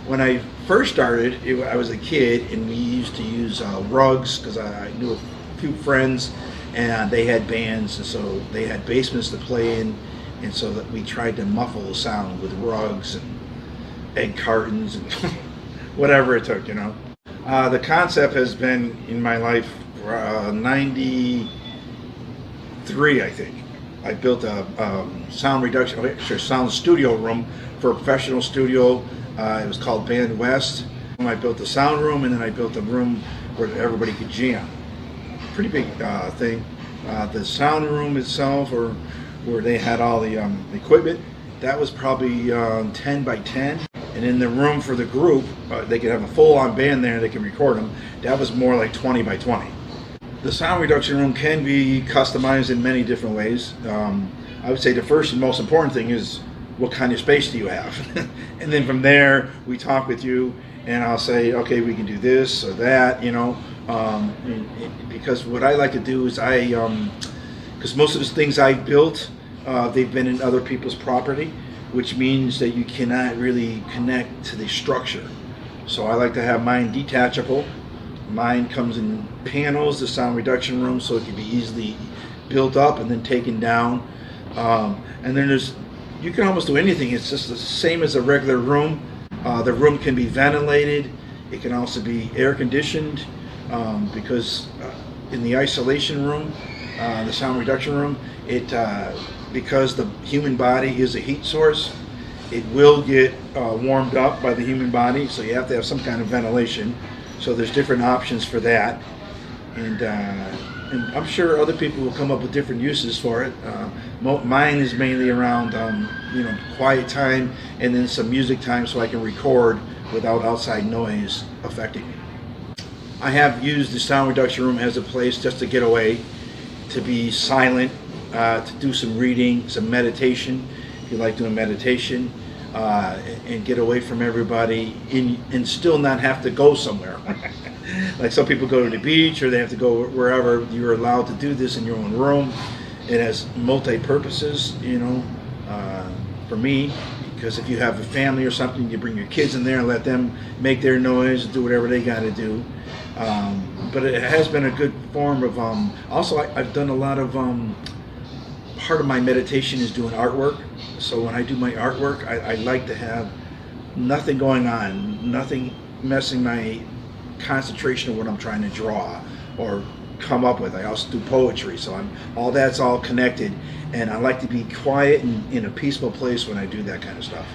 When I first started, I was a kid, and we used to use rugs because I knew a few friends, and they had bands, and so they had basements to play in, and so that we tried to muffle the sound with rugs and egg cartons and whatever it took, you know. The concept has been in my life for 93, I think. I built a sound reduction, sound studio room for a professional studio. It was called Band West. I built the sound room, and then I built a room where everybody could jam. Pretty big thing. The sound room itself, or where they had all the equipment, that was probably 10 by 10. And in the room for the group, they could have a full-on band there, they can record them. That was more like 20 by 20. The sound reduction room can be customized in many different ways. I would say the first and most important thing is, what kind of space do you have? And then from there, we talk with you, and I'll say, okay, we can do this or that, you know. Because what I like to do is because most of the things I built, they've been in other people's property, which means that you cannot really connect to the structure. So I like to have mine detachable. Mine comes in panels, the sound reduction room, so it can be easily built up and then taken down. And then you can almost do anything. It's just the same as a regular room. The room can be ventilated. It can also be air conditioned, because in the isolation room, the sound reduction room, because the human body is a heat source, it will get warmed up by the human body, so you have to have some kind of ventilation. So there's different options for that, and I'm sure other people will come up with different uses for it. Mine is mainly around quiet time, and then some music time, so I can record without outside noise affecting me. I have used the sound reduction room as a place just to get away, to be silent, to do some reading, some meditation, if you like doing meditation, and get away from everybody and still not have to go somewhere. Like some people go to the beach, or they have to go wherever. You're allowed to do this in your own room. It has multi-purposes, for me, because if you have a family or something, you bring your kids in there and let them make their noise, do whatever they got to do. But it has been a good form of, also I've done a lot of, part of my meditation is doing artwork. So when I do my artwork, I like to have nothing going on, nothing messing my concentration of what I'm trying to draw or come up with. I also do poetry, so all that's all connected, and I like to be quiet and in a peaceful place when I do that kind of stuff.